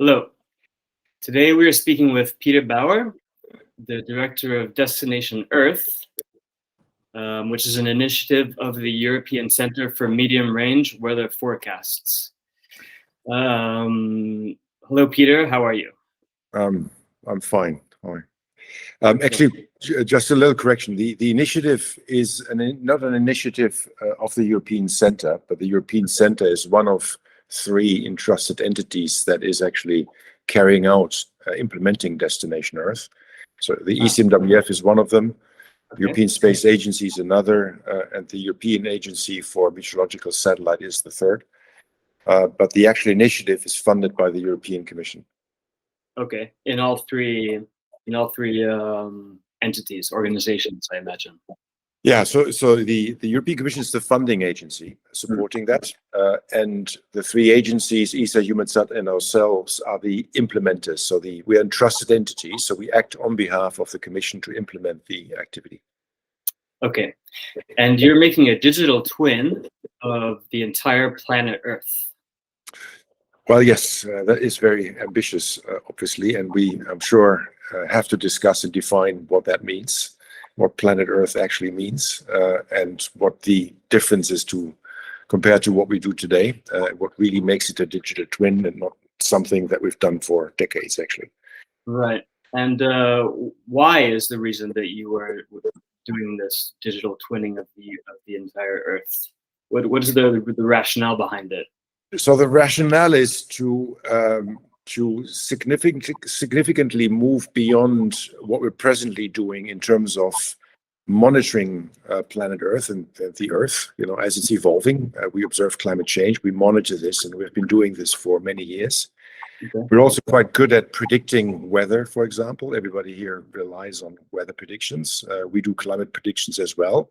Hello. Today we are speaking with Peter Bauer, the director of Destination Earth, which is an initiative of the European Center for Medium Range Weather Forecasts. Hello, Peter. How are you? I'm fine. Hi. Actually, just a little correction. The initiative is not an initiative of the European Center, but the European Center is one of three entrusted entities that is actually carrying out implementing Destination Earth. So the ECMWF is one of them. The European Space Agency is another, and the European Agency for Meteorological Satellite is the third. But the actual initiative is funded by the European Commission. Okay, in all three entities, organizations, I imagine. Yeah, so the European Commission is the funding agency supporting that, and the three agencies, ESA, EUMETSAT, and ourselves, are the implementers. So we are entrusted entities, so we act on behalf of the Commission to implement the activity. Okay, and you're making a digital twin of the entire planet Earth. Well, yes, that is very ambitious, obviously, and I'm sure, have to discuss and define what that means, what planet Earth actually means, and what the difference is compared to what we do today, what really makes it a digital twin and not something that we've done for decades, actually. Right, and why is the reason that you are doing this digital twinning of the entire Earth? What is the rationale behind it? So the rationale is to significantly move beyond what we're presently doing in terms of monitoring planet Earth and the Earth, as it's evolving. We observe climate change, we monitor this, and we've been doing this for many years. Okay. We're also quite good at predicting weather, for example. Everybody here relies on weather predictions. We do climate predictions as well.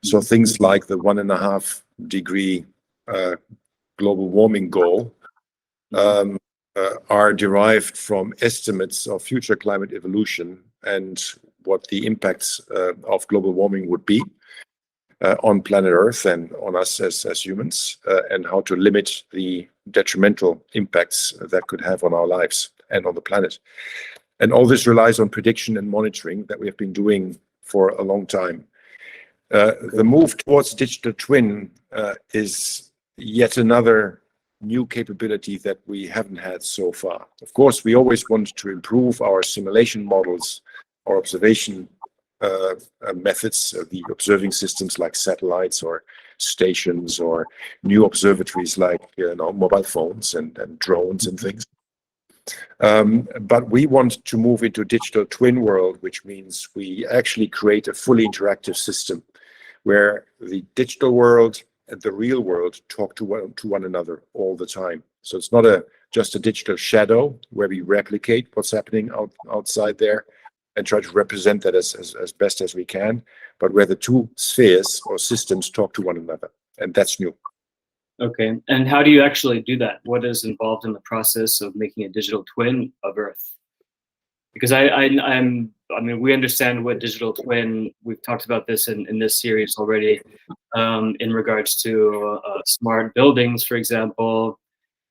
So things like the 1.5 degree global warming goal are derived from estimates of future climate evolution and what the impacts of global warming would be on planet Earth and on us as humans, and how to limit the detrimental impacts that could have on our lives and on the planet. And all this relies on prediction and monitoring that we have been doing for a long time. The move towards digital twin is yet another new capability that we haven't had so far. Of course, we always want to improve our simulation models, our observation methods, the observing systems like satellites or stations or new observatories like mobile phones and drones and things. But we want to move into a digital twin world, which means we actually create a fully interactive system where the digital world and the real world talk to one another all the time. So it's not just a digital shadow where we replicate what's happening outside there and try to represent that as best as we can, but where the two spheres or systems talk to one another, and that's new. Okay, and how do you actually do that? What is involved in the process of making a digital twin of Earth? Because I mean, we understand what digital twin, we've talked about this in this series already, in regards to smart buildings, for example.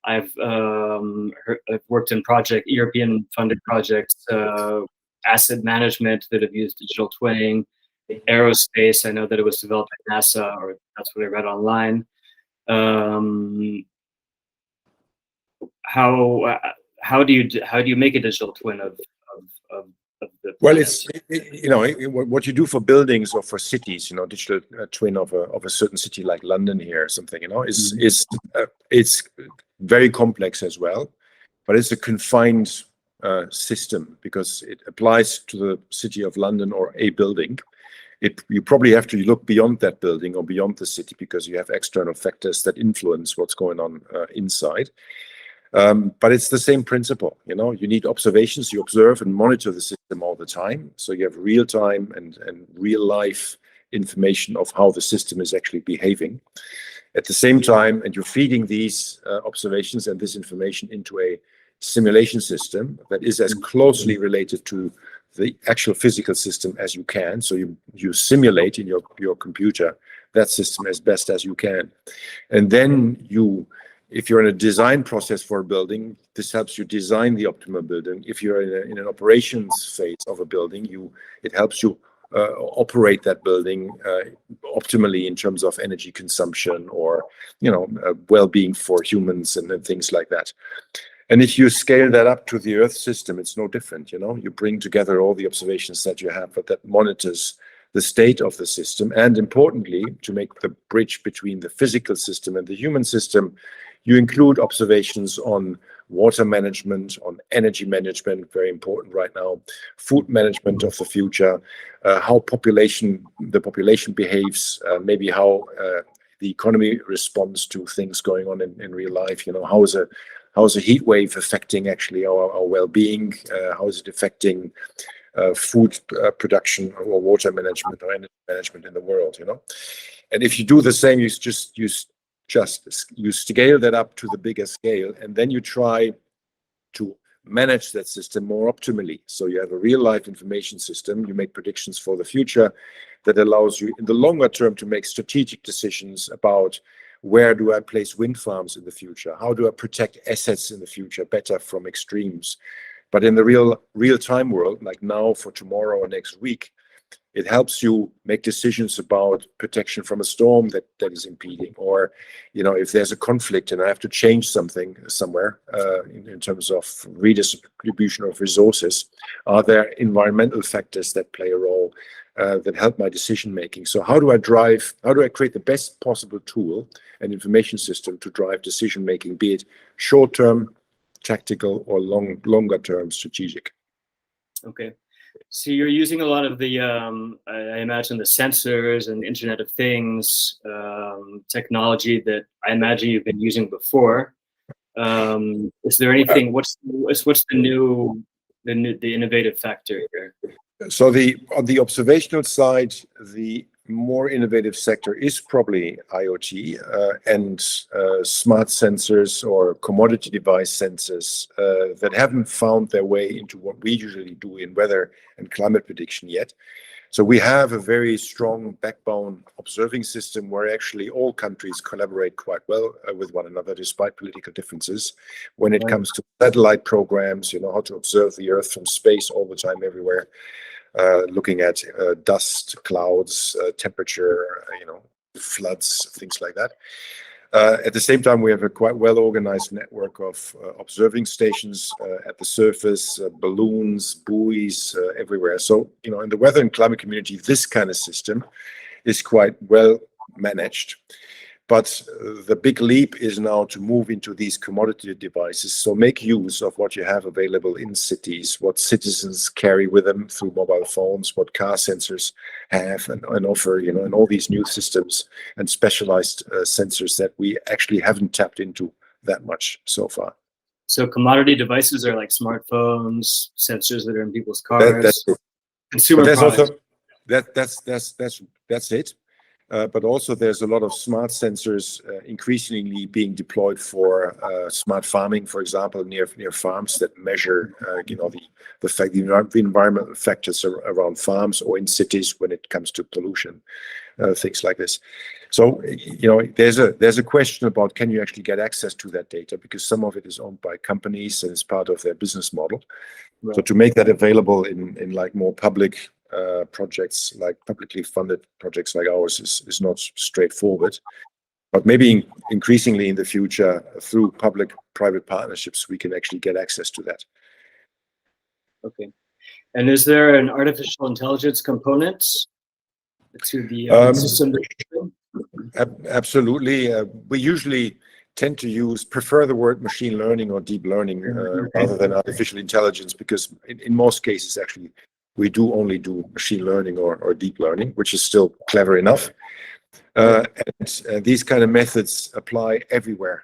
I've worked in European funded projects, asset management that have used digital twinning, aerospace. I know that it was developed by NASA, or that's what I read online. How do you make a digital twin of the well, it's what you do for buildings or for cities, digital twin of a certain city like London here or something, is it's very complex as well, but it's a confined system because it applies to the city of London or a building. You probably have to look beyond that building or beyond the city because you have external factors that influence what's going on inside. But it's the same principle, you need observations, you observe and monitor the system all the time. So you have real time and real life information of how the system is actually behaving. At the same time, and you're feeding these observations and this information into a simulation system that is as closely related to the actual physical system as you can. So you simulate in your computer that system as best as you can. And then you If you're in a design process for a building, this helps you design the optimal building. If you're in an operations phase of a building, it helps you operate that building optimally in terms of energy consumption or well-being for humans and things like that. And if you scale that up to the Earth system, it's no different. You bring together all the observations that you have, but that monitors the state of the system. And importantly, to make the bridge between the physical system and the human system, you include observations on water management, on energy management, very important right now, food management of the future, how the population behaves, maybe how the economy responds to things going on in real life. How is a heat wave affecting actually our well-being? How is it affecting food production or water management or energy management in the world? And if you do the same, you scale that up to the bigger scale, and then you try to manage that system more optimally. So you have a real life information system, you make predictions for the future that allows you in the longer term to make strategic decisions about where do I place wind farms in the future? How do I protect assets in the future better from extremes? But in the real time world, like now for tomorrow or next week, it helps you make decisions about protection from a storm that is impeding, or if there's a conflict and I have to change something somewhere in terms of redistribution of resources, are there environmental factors that play a role that help my decision making? So how do I create the best possible tool and information system to drive decision making, be it short term, tactical, or longer term strategic? Okay. So you're using a lot of the, I imagine, the sensors and Internet of Things technology that I imagine you've been using before. Is there anything? What's the innovative factor here? So on the observational side, the more innovative sector is probably IoT and smart sensors or commodity device sensors that haven't found their way into what we usually do in weather and climate prediction yet. So we have a very strong backbone observing system where actually all countries collaborate quite well with one another despite political differences. When it comes to satellite programs, how to observe the Earth from space all the time, everywhere. Looking at dust, clouds, temperature, floods, things like that. At the same time, we have a quite well-organized network of observing stations at the surface, balloons, buoys, everywhere. So, in the weather and climate community, this kind of system is quite well managed. But the big leap is now to move into these commodity devices. So make use of what you have available in cities, what citizens carry with them through mobile phones, what car sensors have and offer, and all these new systems and specialized sensors that we actually haven't tapped into that much so far. So commodity devices are like smartphones, sensors that are in people's cars. That's it. Consumer products. That's it. But also there's a lot of smart sensors increasingly being deployed for smart farming, for example, near farms that measure, the environmental factors around farms or in cities when it comes to pollution, things like this. So, there's a question about can you actually get access to that data, because some of it is owned by companies and it's part of their business model. Right. So to make that available in like more public projects, like publicly funded projects like ours, is not straightforward. But maybe increasingly in the future, through public-private partnerships, we can actually get access to that. Okay. And is there an artificial intelligence component to the system? Absolutely. We usually tend to prefer the word machine learning or deep learning rather than artificial intelligence, because in most cases, actually, we only do machine learning or deep learning, which is still clever enough. And these kind of methods apply everywhere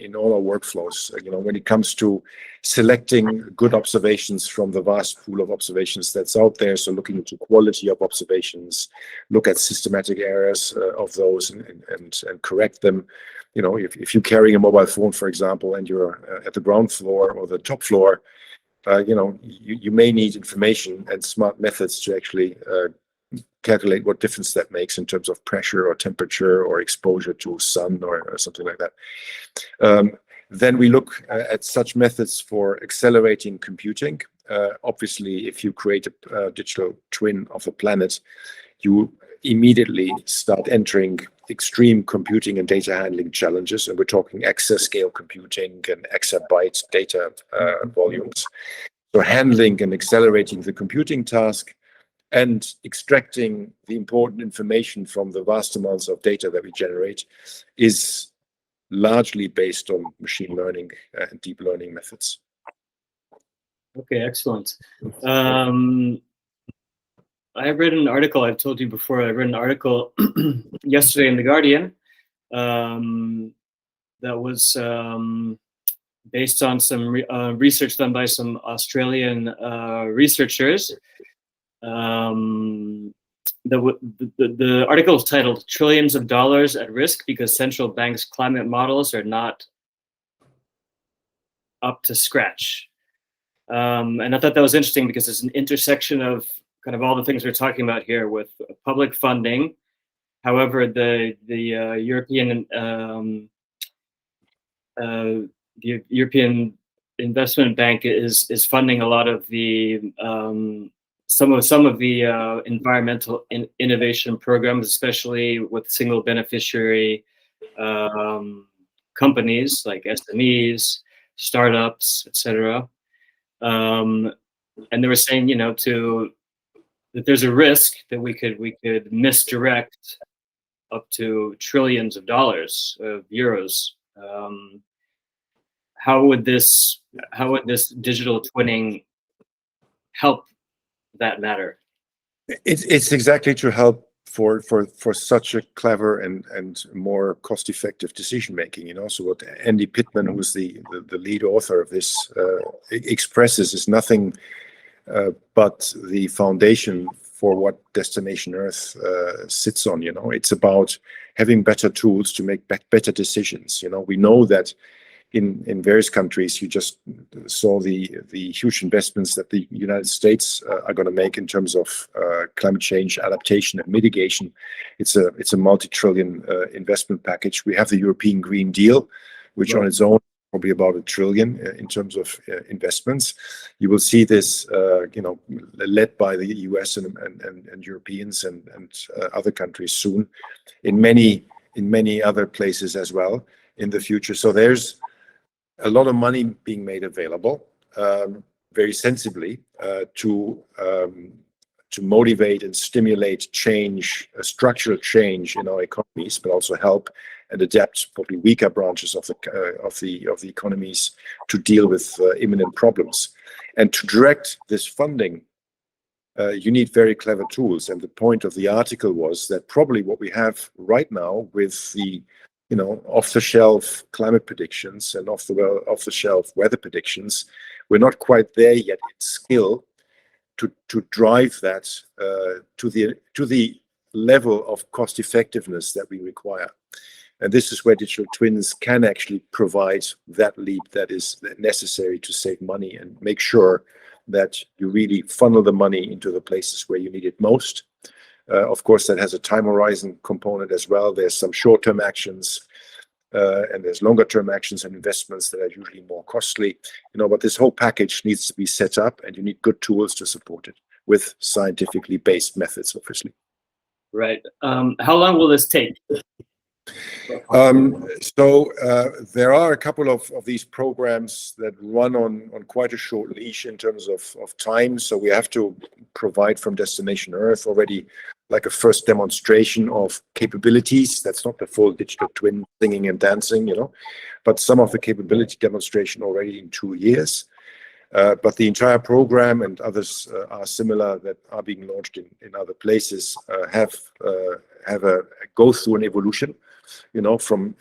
in all our workflows. When it comes to selecting good observations from the vast pool of observations that's out there, so looking into quality of observations, look at systematic errors of those and correct them. If you're carrying a mobile phone, for example, and you're at the ground floor or the top floor, you may need information and smart methods to actually calculate what difference that makes in terms of pressure or temperature or exposure to sun or something like that. Then we look at such methods for accelerating computing. Obviously, if you create a digital twin of a planet, you immediately start entering extreme computing and data handling challenges. And we're talking exascale computing and exabyte data volumes. So handling and accelerating the computing task and extracting the important information from the vast amounts of data that we generate is largely based on machine learning and deep learning methods. Okay, excellent. I read an article, I've told you before, I read an article yesterday in The Guardian that was based on some research done by some Australian researchers. The article is titled "Trillions of Dollars at Risk Because Central Banks' Climate Models Are Not Up to Scratch." And I thought that was interesting because it's an intersection of kind of all the things we're talking about here with public funding. However, the European Investment Bank is funding a lot of the some of the environmental innovation programs, especially with single beneficiary companies like SMEs, startups, etc. And they were saying, that there's a risk that we could misdirect up to trillions of dollars of euros. How would this digital twinning help that matter? It's exactly to help for such a clever and more cost-effective decision making. So what Andy Pittman, who's the lead author of this, expresses is nothing but the foundation for what Destination Earth sits on. It's about having better tools to make better decisions. We know that in various countries, you just saw the huge investments that the United States are going to make in terms of climate change adaptation and mitigation. It's a multi-trillion investment package. We have the European Green Deal, which on its own probably about $1 trillion in terms of investments. You will see this, led by the US and Europeans and other countries soon, in many other places as well in the future. So there's a lot of money being made available very sensibly to motivate and stimulate change, structural change in our economies, but also help and adapt probably weaker branches of the economies to deal with imminent problems. And to direct this funding, you need very clever tools. And the point of the article was that probably what we have right now with the off-the-shelf climate predictions and off-the-shelf weather predictions, we're not quite there yet in skill to drive that to the level of cost effectiveness that we require. And this is where digital twins can actually provide that leap that is necessary to save money and make sure that you really funnel the money into the places where you need it most. Of course, that has a time horizon component as well. There's some short-term actions and there's longer-term actions and investments that are usually more costly. But this whole package needs to be set up, and you need good tools to support it with scientifically based methods, obviously. Right. How long will this take? So there are a couple of these programs that run on quite a short leash in terms of time. So we have to provide from Destination Earth already like a first demonstration of capabilities. That's not the full digital twin singing and dancing, but some of the capability demonstration already in 2 years. But the entire program and others are similar that are being launched in other places have a go through an evolution. From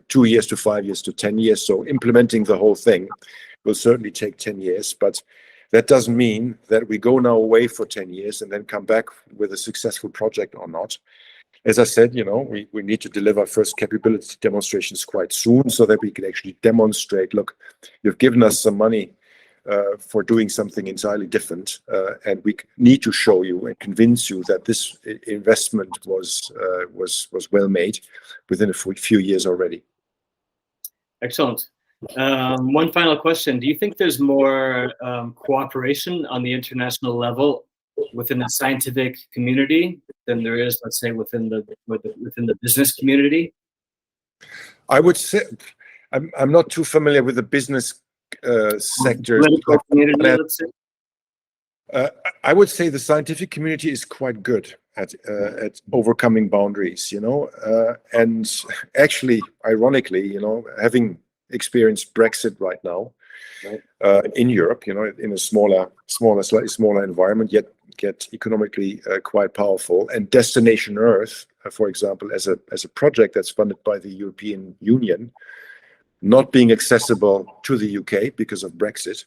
2 years to 5 years to 10 years. So implementing the whole thing will certainly take 10 years, but that doesn't mean that we go now away for 10 years and then come back with a successful project or not. As I said, we need to deliver first capability demonstrations quite soon so that we can actually demonstrate, look, you've given us some money for doing something entirely different, and we need to show you and convince you that this investment was well made within a few years already. Excellent. One final question. Do you think there's more cooperation on the international level within the scientific community than there is, let's say, within the business community? I would say I'm not too familiar with the business sector. Political community, let's say. I would say the scientific community is quite good at overcoming boundaries, and actually, ironically, having experienced Brexit right now, right. In Europe, in a slightly smaller environment, yet economically quite powerful, and Destination Earth, for example, as a project that's funded by the European Union, not being accessible to the UK because of Brexit.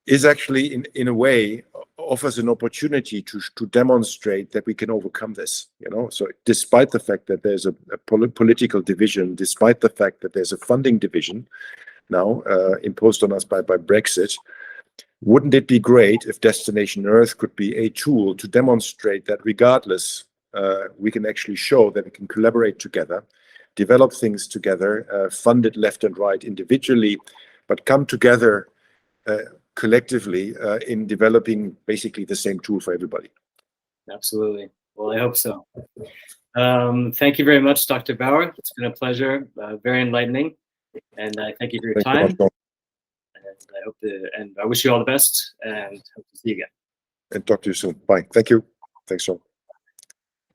Is actually in a way offers an opportunity to demonstrate that we can overcome this, so despite the fact that there's a political division, despite the fact that there's a funding division now imposed on us by Brexit, wouldn't it be great if Destination Earth could be a tool to demonstrate that regardless, we can actually show that we can collaborate together, develop things together, fund it left and right individually, but come together collectively in developing basically the same tool for everybody. Absolutely. Well, I hope so. Thank you very much, Dr. Bauer. It's been a pleasure, very enlightening, and I thank you for your time. And I wish you all the best, and hope to see you again. And talk to you soon. Bye. Thank you. Thanks, Sean.